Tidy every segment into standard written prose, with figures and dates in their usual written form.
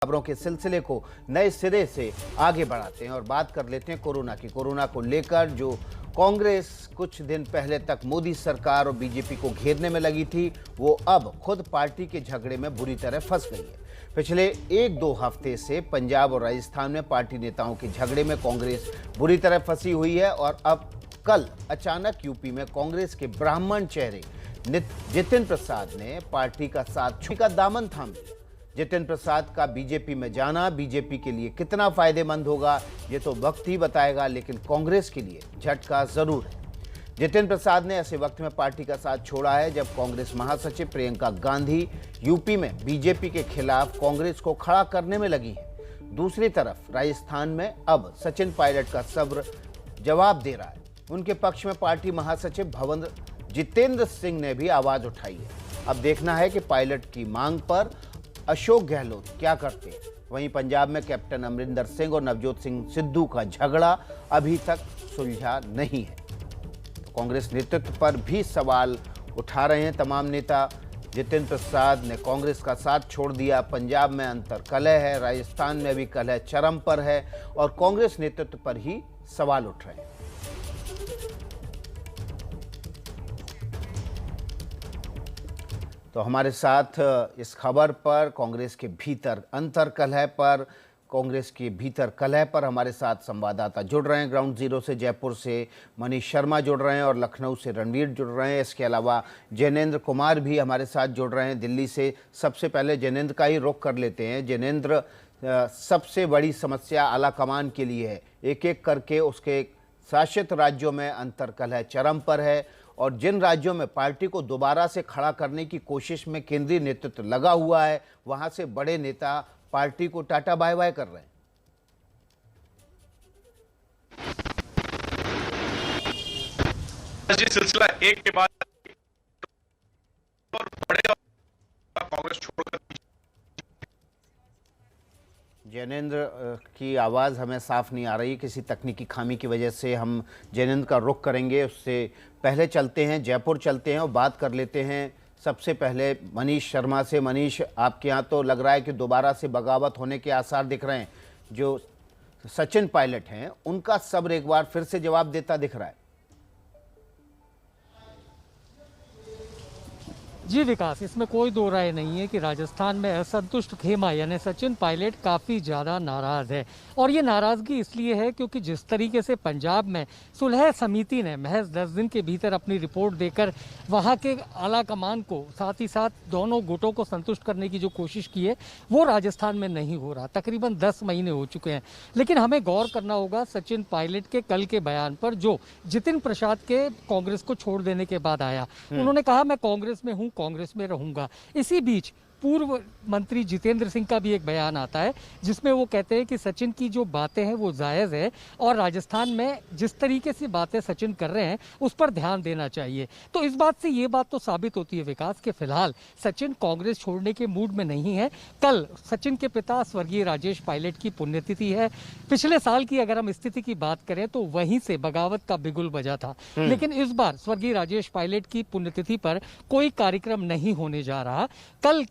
खबरों के सिलसिले को नए सिरे से आगे बढ़ाते हैं और बात कर लेते हैं कोरोना की। कोरोना को लेकर जो कांग्रेस कुछ दिन पहले तक मोदी सरकार और बीजेपी को घेरने में लगी थी, वो अब खुद पार्टी के झगड़े में बुरी तरह फंस गई है। पिछले 1-2 हफ्ते से पंजाब और राजस्थान में पार्टी नेताओं के झगड़े में कांग्रेस बुरी तरह फंसी हुई है और अब कल अचानक यूपी में कांग्रेस के ब्राह्मण चेहरे जितिन प्रसाद ने पार्टी का साथ छोड़ने का दामन थाम लिया। जितिन प्रसाद का बीजेपी में जाना बीजेपी के लिए कितना फायदेमंद होगा ये तो वक्त ही बताएगा, लेकिन कांग्रेस के लिए झटका जरूर है। जितिन प्रसाद ने ऐसे वक्त में पार्टी का साथ छोड़ा है जब कांग्रेस महासचिव प्रियंका गांधी यूपी में बीजेपी के खिलाफ कांग्रेस को खड़ा करने में लगी है। दूसरी तरफ राजस्थान में अब सचिन पायलट का सब्र जवाब दे रहा है। उनके पक्ष में पार्टी महासचिव भवन जितेंद्र सिंह ने भी आवाज उठाई है। अब देखना है कि पायलट की मांग पर अशोक गहलोत क्या करते हैं। वहीं पंजाब में कैप्टन अमरिंदर सिंह और नवजोत सिंह सिद्धू का झगड़ा अभी तक सुलझा नहीं है। तो कांग्रेस नेतृत्व पर भी सवाल उठा रहे हैं तमाम नेता। जितिन प्रसाद ने कांग्रेस का साथ छोड़ दिया। पंजाब में अंतर कलह है, राजस्थान में भी कलह चरम पर है और कांग्रेस नेतृत्व पर ही सवाल उठ रहे हैं। तो हमारे साथ इस खबर पर कांग्रेस के भीतर अंतर कलह पर, कांग्रेस के भीतर कलह पर हमारे साथ संवाददाता जुड़ रहे हैं। ग्राउंड जीरो से जयपुर से मनीष शर्मा जुड़ रहे हैं और लखनऊ से रणवीर जुड़ रहे हैं। इसके अलावा जैनेन्द्र कुमार भी हमारे साथ जुड़ रहे हैं दिल्ली से। सबसे पहले जैनेन्द्र का ही रुख कर लेते हैं। जैनेन्द्र, सबसे बड़ी समस्या आला कमान के लिए है। एक एक करके उसके शासित राज्यों में अंतर कलह चरम पर है और जिन राज्यों में पार्टी को दोबारा से खड़ा करने की कोशिश में केंद्रीय नेतृत्व लगा हुआ है, वहां से बड़े नेता पार्टी को टाटा बाय बाय कर रहे हैं। सिलसिला एक के बाद और बड़े कांग्रेस छोड़कर जैनेन्द्र की आवाज़ हमें साफ नहीं आ रही, किसी तकनीकी खामी की वजह से हम जैनेन्द्र का रुख करेंगे। उससे पहले चलते हैं, जयपुर चलते हैं और बात कर लेते हैं सबसे पहले मनीष शर्मा से। मनीष, आपके यहाँ तो लग रहा है कि दोबारा से बगावत होने के आसार दिख रहे हैं। जो सचिन पायलट हैं उनका सब्र एक बार फिर से जवाब देता दिख रहा है। जी विकास, इसमें कोई दो राय नहीं है कि राजस्थान में असंतुष्ट खेमा यानी सचिन पायलट काफ़ी ज़्यादा नाराज़ है। और ये नाराज़गी इसलिए है क्योंकि जिस तरीके से पंजाब में सुलह समिति ने महज 10 दिन के भीतर अपनी रिपोर्ट देकर वहाँ के आला कमान को साथ ही साथ दोनों गुटों को संतुष्ट करने की जो कोशिश की है वो राजस्थान में नहीं हो रहा। तकरीबन 10 महीने हो चुके हैं। लेकिन हमें गौर करना होगा सचिन पायलट के कल के बयान पर जो जितिन प्रसाद के कांग्रेस को छोड़ देने के बाद आया। उन्होंने कहा मैं कांग्रेस में हूँ, कांग्रेस में रहूंगा। इसी बीच पूर्व मंत्री जितेंद्र सिंह का भी एक बयान आता है जिसमें वो कहते हैं कि सचिन की जो बातें हैं वो जायज़ है और राजस्थान में जिस तरीके से बातें सचिन कर रहे हैं उस पर ध्यान देना चाहिए। तो इस बात से ये बात तो साबित होती है विकास कि फिलहाल सचिन कांग्रेस छोड़ने के मूड में नहीं है। कल सचिन के पिता स्वर्गीय राजेश पायलट की पुण्यतिथि है। पिछले साल की अगर हम स्थिति की बात करें तो वहीं से बगावत का बिगुल बजा था, लेकिन इस बार स्वर्गीय राजेश पायलट की पुण्यतिथि पर कोई कार्यक्रम नहीं होने जा रहा। कल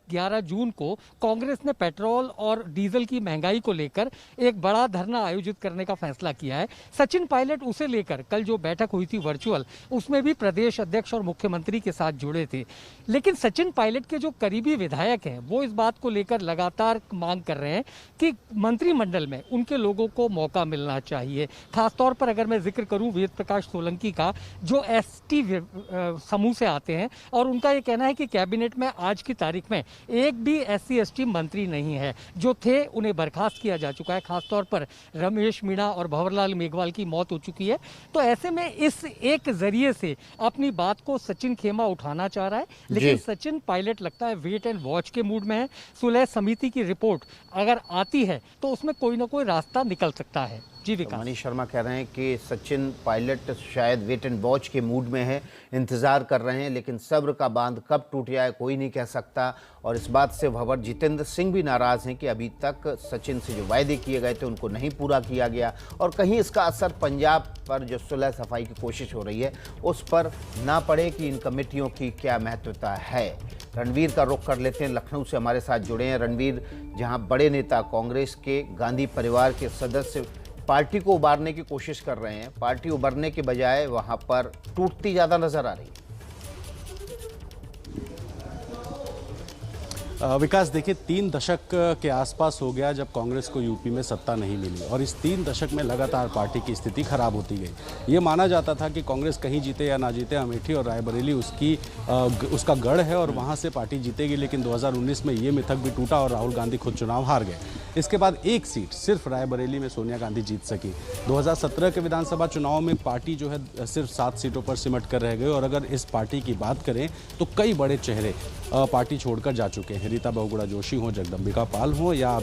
11 जून को कांग्रेस ने पेट्रोल और डीजल की महंगाई को लेकर एक बड़ा धरना आयोजित करने का फैसला किया है। सचिन पायलट उसे लेकर कल जो बैठक हुई थी वर्चुअल, उसमें भी प्रदेश अध्यक्ष और मुख्यमंत्री के साथ जुड़े थे। लेकिन सचिन पायलट के जो करीबी विधायक हैं वो इस बात को लेकर लगातार मांग कर रहे हैं कि मंत्रिमंडल में उनके लोगों को मौका मिलना चाहिए। खासतौर पर अगर मैं जिक्र करूं वेद प्रकाश सोलंकी का, जो एसटी समूह से आते हैं और उनका ये कहना है कि कैबिनेट में आज की तारीख में एक भी SC/ST मंत्री नहीं है। जो थे उन्हें बर्खास्त किया जा चुका है। खासतौर पर रमेश मीणा और भंवरलाल मेघवाल की मौत हो चुकी है। तो ऐसे में इस एक जरिए से अपनी बात को सचिन खेमा उठाना चाह रहा है, लेकिन सचिन पायलट लगता है वेट एंड वॉच के मूड में है। सुलह समिति की रिपोर्ट अगर आती है तो उसमें कोई ना कोई रास्ता निकल सकता है। जी तो विकास। मनीष शर्मा कह रहे हैं कि सचिन पायलट शायद वेट एंड वॉच के मूड में है, इंतजार कर रहे हैं, लेकिन सब्र का बांध कब टूट जाए कोई नहीं कह सकता। और इस बात से भंवर जितेंद्र सिंह भी नाराज हैं कि अभी तक सचिन से जो वायदे किए गए थे उनको नहीं पूरा किया गया, और कहीं इसका असर पंजाब पर जो सुलह सफाई की कोशिश हो रही है उस पर ना पड़े कि इन कमेटियों की क्या महत्वता है। रणवीर का रुख कर लेते हैं, लखनऊ से हमारे साथ जुड़े हैं रणवीर, जहां बड़े नेता कांग्रेस के गांधी परिवार के सदस्य पार्टी को उबारने की कोशिश कर रहे हैं, पार्टी उबरने के बजाय वहां पर टूटती ज्यादा नजर आ रही है। विकास देखिए, 3 दशक के आसपास हो गया जब कांग्रेस को यूपी में सत्ता नहीं मिली, और इस 3 दशक में लगातार पार्टी की स्थिति खराब होती गई। ये माना जाता था कि कांग्रेस कहीं जीते या ना जीते, अमेठी और रायबरेली उसका गढ़ है और वहाँ से पार्टी जीतेगी, लेकिन 2019 में ये मिथक भी टूटा और राहुल गांधी खुद चुनाव हार गए। इसके बाद एक सीट सिर्फ रायबरेली में सोनिया गांधी जीत सकी। 2017 के विधानसभा चुनाव में पार्टी जो है सिर्फ 7 सीटों पर सिमट कर रह गई, और अगर इस पार्टी की बात करें तो कई बड़े चेहरे पार्टी छोड़कर जा चुके हैं। रीता बहुगुणा जोशी हो, जगदम्बिका पाल हो, या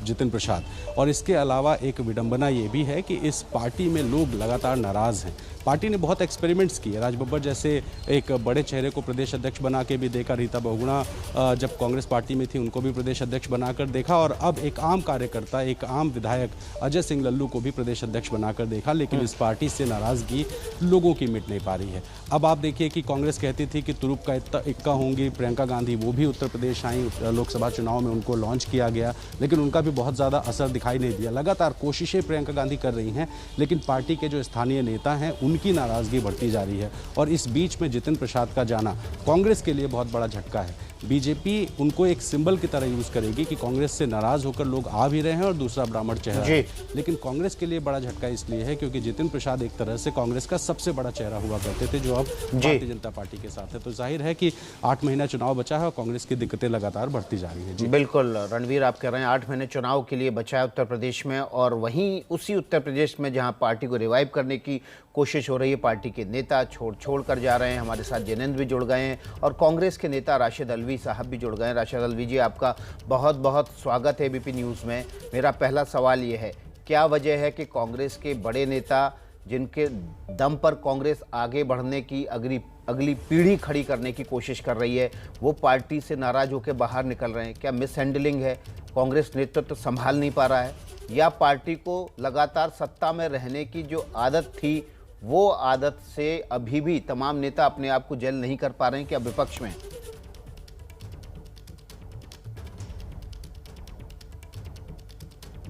जितिन प्रसाद। और इसके अलावा एक विडंबना ये भी है कि इस पार्टी में लोग लगातार नाराज़ हैं। पार्टी ने बहुत एक्सपेरिमेंट्स किए, राज बब्बर जैसे एक बड़े चेहरे को प्रदेश अध्यक्ष बना के भी देखा, रीता बहुगुणा जब कांग्रेस पार्टी में थी उनको भी प्रदेश अध्यक्ष बनाकर देखा, और अब एक आम कार्यकर्ता, एक आम विधायक अजय सिंह लल्लू को भी प्रदेश अध्यक्ष बनाकर देखा, लेकिन इस पार्टी से नाराज़गी लोगों की मिट नहीं पा रही है। अब आप देखिए कि कांग्रेस कहती थी कि तुरुप का इक्का होंगी प्रियंका गांधी, वो भी उत्तर प्रदेश आई, लोकसभा चुनाव में उनको लॉन्च किया गया, लेकिन उनका भी बहुत ज़्यादा असर दिखाई नहीं दिया। लगातार कोशिशें प्रियंका गांधी कर रही हैं, लेकिन पार्टी के जो स्थानीय नेता हैं उनकी नाराज़गी बढ़ती जा रही है। और इस बीच में जितिन प्रसाद का जाना कांग्रेस के लिए बहुत बड़ा झटका है। बीजेपी उनको एक सिंबल की तरह यूज करेगी कि कांग्रेस से नाराज होकर लोग आ भी रहे हैं और दूसरा ब्राह्मण चेहरा है। लेकिन कांग्रेस के लिए बड़ा झटका इसलिए है क्योंकि जितिन प्रसाद एक तरह से कांग्रेस का सबसे बड़ा चेहरा हुआ करते थे, जो अब भारतीय जनता पार्टी के साथ है। तो जाहिर है कि 8 महीना चुनाव बचा है और कांग्रेस की दिक्कतें लगातार बढ़ती जा रही है। जी बिल्कुल रणवीर, आप कह रहे हैं 8 महीने चुनाव के लिए बचा है उत्तर प्रदेश में, और वहीं उसी उत्तर प्रदेश में जहां पार्टी को रिवाइव करने की कोशिश हो रही है, पार्टी के नेता छोड़ कर जा रहे हैं। हमारे साथ जिनेंद्र भी जुड़ गए हैं और कांग्रेस के नेता राशिद अल्वी साहब भी जुड़ गए हैं। राशिद अल्वी जी, आपका बहुत बहुत स्वागत है एबीपी न्यूज़ में। मेरा पहला सवाल ये है, क्या वजह है कि कांग्रेस के बड़े नेता, जिनके दम पर कांग्रेस आगे बढ़ने की अगली पीढ़ी खड़ी करने की कोशिश कर रही है, वो पार्टी से नाराज होकर बाहर निकल रहे हैं? क्या मिस हैंडलिंग है, कांग्रेस नेतृत्व संभाल नहीं पा रहा है, या पार्टी को लगातार सत्ता में रहने की जो आदत थी वो आदत से अभी भी तमाम नेता अपने आप को जेल नहीं कर पा रहे हैं? क्या विपक्ष में?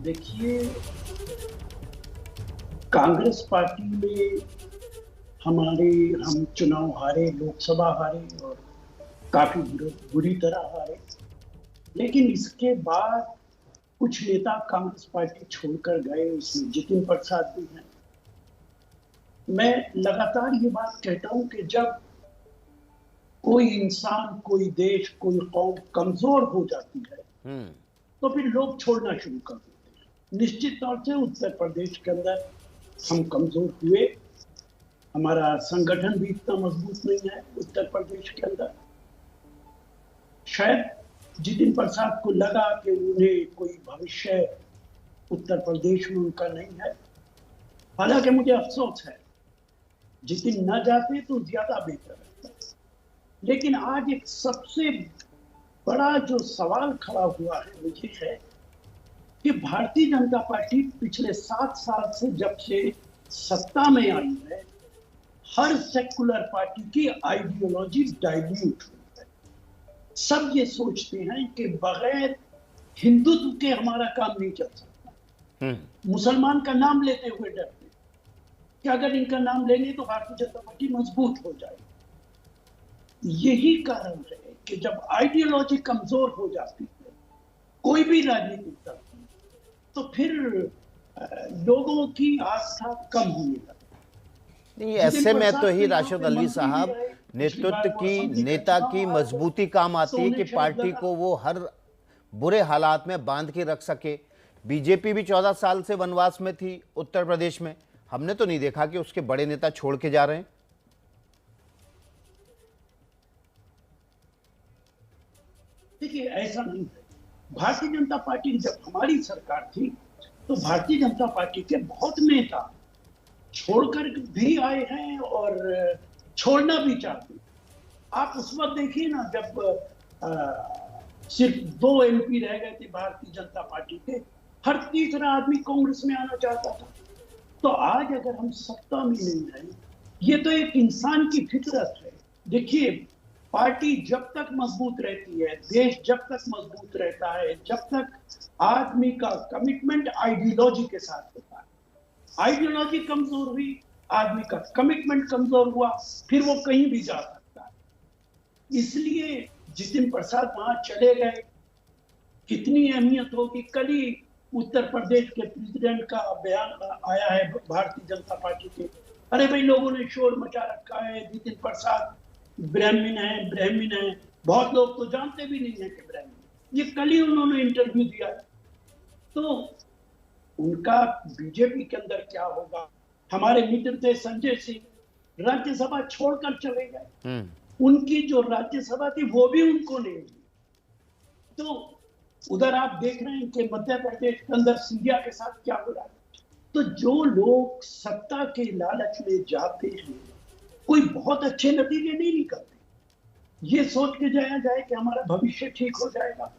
देखिए, कांग्रेस पार्टी में हम चुनाव हारे, लोकसभा हारे और काफी बुरी तरह हारे, लेकिन इसके बाद कुछ नेता कांग्रेस पार्टी छोड़कर गए, उसमें जितिन प्रसाद भी हैं। मैं लगातार ये बात कहता हूं कि जब कोई इंसान, कोई देश, कोई कौम कमजोर हो जाती है तो फिर लोग छोड़ना शुरू कर देते हैं। निश्चित तौर से उत्तर प्रदेश के अंदर हम कमजोर हुए, हमारा संगठन भी इतना मजबूत नहीं है उत्तर प्रदेश के अंदर। शायद जितिन प्रसाद को लगा कि उन्हें कोई भविष्य उत्तर प्रदेश में उनका नहीं है। हालांकि मुझे अफसोस है, जितिन न जाते तो ज्यादा बेहतर रहता। लेकिन आज एक सबसे बड़ा जो सवाल खड़ा हुआ है मुझे है कि भारतीय जनता पार्टी पिछले 7 साल से, जब से सत्ता में आई है, हर सेकुलर पार्टी की आइडियोलॉजी डाइल्यूट हुई है। सब ये सोचते हैं कि बगैर हिंदुत्व के हमारा काम नहीं चल सकता। मुसलमान का नाम लेते हुए डरते कि अगर इनका नाम लेंगे तो भारतीय जनता पार्टी मजबूत हो जाएगी। यही कारण है कि जब आइडियोलॉजी कमजोर हो जाती है कोई भी राजनीतिक दल, तो फिर लोगों की आस्था कम होने लगती। नहीं, ऐसे में तो ही राशिद अल्वी साहब, नेतृत्व की, नेता की मजबूती काम आती है कि पार्टी को वो हर बुरे हालात में बांध के रख सके। बीजेपी भी 14 साल से वनवास में थी उत्तर प्रदेश में, हमने तो नहीं देखा कि उसके बड़े नेता छोड़ के जा रहे हैं। देखिए, ऐसा नहीं है। भारतीय जनता पार्टी जब हमारी सरकार थी तो भारतीय जनता पार्टी के बहुत नेता छोड़कर भी आए हैं और छोड़ना भी चाहते हैं। आप उस वक्त देखिए ना, जब सिर्फ 2 MP रह गए थे भारतीय जनता पार्टी के, हर तीसरा आदमी कांग्रेस में आना चाहता था। तो आज अगर हम सत्ता में नहीं रहे, ये तो एक इंसान की फितरत है। देखिए, पार्टी जब तक मजबूत रहती है, देश जब तक मजबूत रहता है, जब तक आदमी का कमिटमेंट आइडियोलॉजी के साथ होता है। आइडियोलॉजी कमजोर हुई, आदमी का कमिटमेंट कमजोर हुआ, फिर वो कहीं भी जा सकता है। इसलिए जितिन प्रसाद वहां चले गए, कितनी अहमियत होगी। कल ही उत्तर प्रदेश के प्रेसिडेंट का बयान आया है भारतीय जनता पार्टी के, अरे भाई लोगों ने शोर मचा रखा है, जितिन प्रसाद ब्राह्मण है। बहुत लोग तो जानते भी नहीं है कि ब्राह्मण। ये कल ही उन्होंने इंटरव्यू दिया। तो उनका बीजेपी के अंदर क्या होगा। हमारे मित्र थे संजय सिंह, राज्यसभा छोड़कर चले गए। उनकी जो राज्यसभा थी वो भी उनको नहीं मिली। तो उधर आप देख रहे हैं कि मध्य प्रदेश के अंदर सिंधिया के साथ क्या हो रहा है। तो जो लोग सत्ता के लालच में जाते हैं, कोई बहुत अच्छे नतीजे नहीं निकलते। ये सोच के जाया जाए कि हमारा भविष्य ठीक हो जाएगा,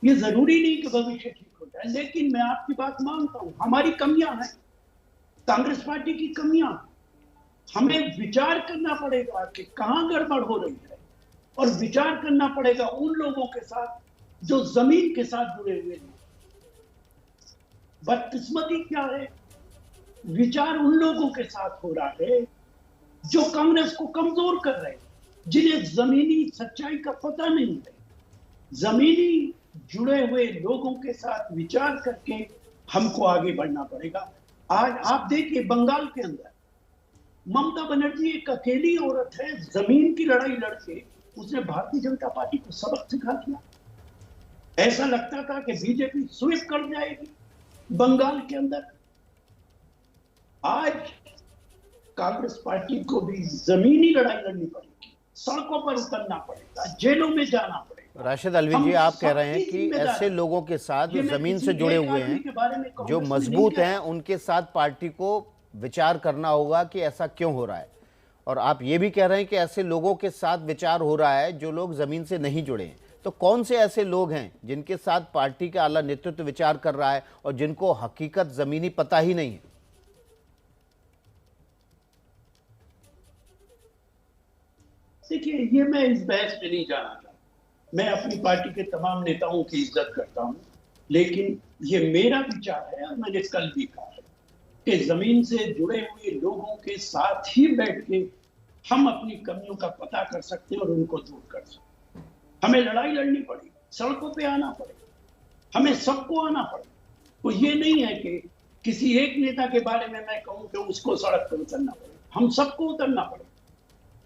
ये जरूरी नहीं कि भविष्य ठीक हो जाए। लेकिन मैं आपकी बात मानता हूं, हमारी कमियां हैं, कांग्रेस पार्टी की कमियां। हमें विचार करना पड़ेगा कि कहां गड़बड़ हो रही है, और विचार करना पड़ेगा उन लोगों के साथ जो जमीन के साथ जुड़े हुए हैं। बदकिस्मती क्या है, विचार उन लोगों के साथ हो रहा है जो कांग्रेस को कमजोर कर रहे हैं, जिन्हें जमीनी सच्चाई का पता नहीं है। जमीनी जुड़े हुए लोगों के साथ विचार करके हमको आगे बढ़ना पड़ेगा। आज आप देखिए, बंगाल के अंदर ममता बनर्जी एक अकेली औरत है, जमीन की लड़ाई लड़के उसने भारतीय जनता पार्टी को सबक सिखा दिया। ऐसा लगता था कि बीजेपी स्वीप कर जाएगी बंगाल के अंदर। आज कांग्रेस पार्टी को भी जमीनी लड़ाई लड़नी पड़ेगी, सड़कों पर उतरना पड़ेगा, जेलों में जाना पड़ेगा। राशिद अलवी जी, आप कह रहे हैं कि ऐसे लोगों के साथ जो जमीन से जुड़े हुए हैं, जो मजबूत हैं, उनके साथ पार्टी को विचार करना होगा कि ऐसा क्यों हो रहा है। और आप ये भी कह रहे हैं कि ऐसे लोगों के साथ विचार हो रहा है जो लोग जमीन से नहीं जुड़े हैं। तो कौन से ऐसे लोग हैं जिनके साथ पार्टी का आला नेतृत्व विचार कर रहा है और जिनको हकीकत जमीनी पता ही नहीं है? देखिए, ये मैं इस बहस में नहीं जाना चाहता। मैं अपनी पार्टी के तमाम नेताओं की इज्जत करता हूं, लेकिन ये मेरा विचार है और मैंने कल भी कहा है कि जमीन से जुड़े हुए लोगों के साथ ही बैठ के हम अपनी कमियों का पता कर सकते हैं और उनको दूर कर सकते हैं। हमें लड़ाई लड़नी पड़ेगी, सड़कों पे आना पड़ेगा, हमें सबको आना पड़ेगा। तो ये नहीं है कि किसी एक नेता के बारे में मैं कहूं कि उसको सड़क पर उतरना पड़ेगा, हम सबको उतरना पड़ेगा।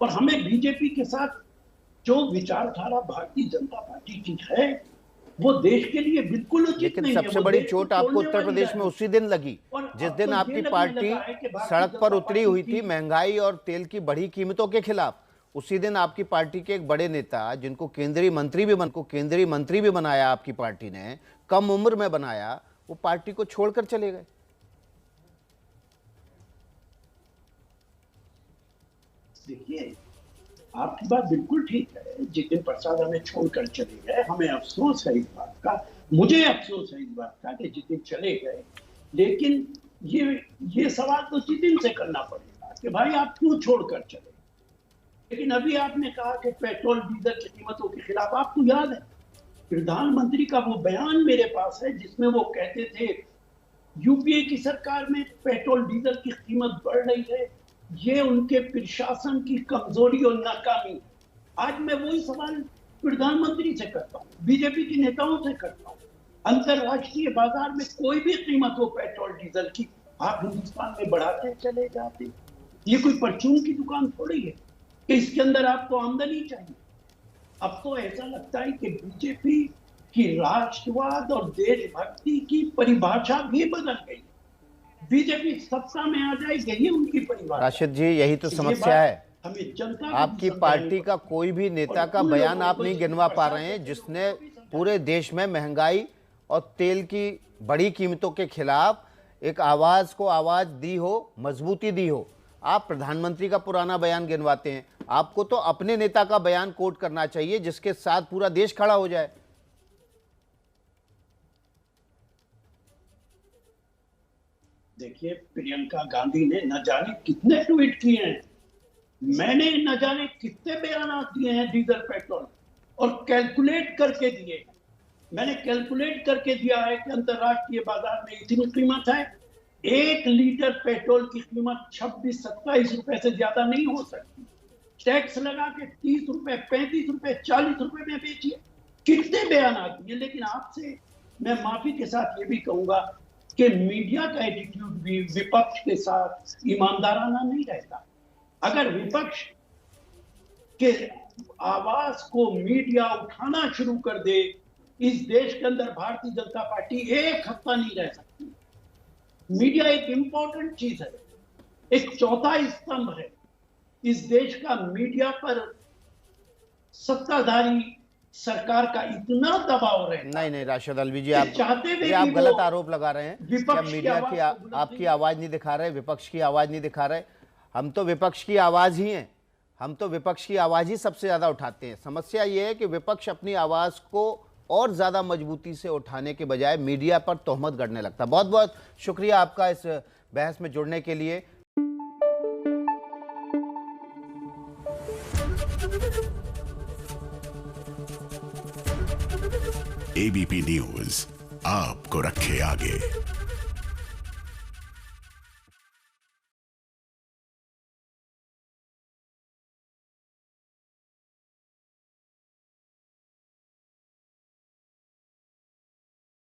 और हमें बीजेपी के साथ जो विचारधारा भारतीय जनता पार्टी की है वो देश के लिए बिल्कुल उचित लेकिन नहीं है। सबसे बड़ी चोट आपको उत्तर प्रदेश में उसी दिन लगी जिस दिन आपकी पार्टी सड़क पर उतरी हुई थी महंगाई और तेल की बढ़ी कीमतों के खिलाफ। उसी दिन आपकी पार्टी के एक बड़े नेता, जिनको केंद्रीय मंत्री भी बनाया आपकी पार्टी ने, कम उम्र में बनाया, वो पार्टी को छोड़कर चले गए। देखिए, आपकी बात बिल्कुल ठीक है, जितिन प्रसाद हमें छोड़कर चले गए, हमें अफसोस है इस बात का, मुझे अफसोस है इस बात का कि जितिन चले गए। लेकिन ये सवाल तो जितिन से करना पड़ेगा कि भाई आप क्यों छोड़कर चले। लेकिन अभी आपने कहा कि पेट्रोल डीजल की कीमतों के खिलाफ, आपको याद है प्रधानमंत्री का वो बयान मेरे पास है जिसमें वो कहते थे यूपीए की सरकार में पेट्रोल डीजल की कीमत बढ़ रही है, ये उनके प्रशासन की कमजोरी और नाकामी। आज मैं वही सवाल प्रधानमंत्री से करता हूँ, बीजेपी के नेताओं से करता हूँ। अंतरराष्ट्रीय बाजार में कोई भी कीमत हो पेट्रोल डीजल की, आप हिंदुस्तान में बढ़ाते चले जाते। ये कोई परचून की दुकान थोड़ी है कि इसके अंदर आपको आमदनी चाहिए। अब तो ऐसा लगता है कि बीजेपी की राष्ट्रवाद और देशभक्ति की परिभाषा भी बदल गई। बीजेपी सत्ता में आ जाए, यही उनकी परिभाषा। राशिद जी, यही तो समस्या है। हमें जनता आपकी पार्टी का कोई भी नेता का बयान आप नहीं गिनवा पा रहे हैं जिसने पूरे देश में महंगाई और तेल की बड़ी कीमतों के खिलाफ एक आवाज को आवाज दी हो, मजबूती दी हो। आप प्रधानमंत्री का पुराना बयान गिनवाते हैं, आपको तो अपने नेता का बयान कोट करना चाहिए जिसके साथ पूरा देश खड़ा हो जाए। देखिए, प्रियंका गांधी ने न जाने कितने ट्वीट किए हैं, मैंने न जाने कितने बयान दिए हैं डीजल पेट्रोल, और कैलकुलेट करके दिए हैं। मैंने कैलकुलेट करके दिया है कि अंतरराष्ट्रीय बाजार में इतनी कीमत है, 1 लीटर पेट्रोल की कीमत 26-27 रुपए से ज्यादा नहीं हो सकती। टैक्स लगा के 30 रुपए, 35 रुपए, 40 रुपए में बेचिए। कितने बयान दिए। लेकिन आपसे मैं माफी के साथ ये भी कहूंगा कि मीडिया का एटीट्यूड भी विपक्ष के साथ ईमानदाराना नहीं रहता। अगर विपक्ष के आवाज को मीडिया उठाना शुरू कर दे, इस देश के अंदर भारतीय जनता पार्टी एक हफ्ता नहीं रह सकती। मीडिया एक इंपॉर्टेंट चीज है, एक चौथा स्तंभ है इस देश का। मीडिया पर सत्ताधारी सरकार का इतना दबाव रहता है। नहीं राशिद अल्वी जी, चाहते हुए आप भी गलत वो आरोप लगा रहे हैं। क्या विपक्ष की मीडिया की आवाज को बुलंद आपकी नहीं- आवाज नहीं दिखा रहे, विपक्ष की आवाज नहीं दिखा रहे? हम तो विपक्ष की आवाज ही हैं, हम तो विपक्ष की आवाज ही सबसे ज्यादा उठाते हैं। समस्या ये है कि विपक्ष अपनी आवाज को और ज्यादा मजबूती से उठाने के बजाय मीडिया पर तोहमत गढ़ने लगता। बहुत बहुत शुक्रिया आपका इस बहस में जुड़ने के लिए। एबीपी न्यूज आपको रखे आगे।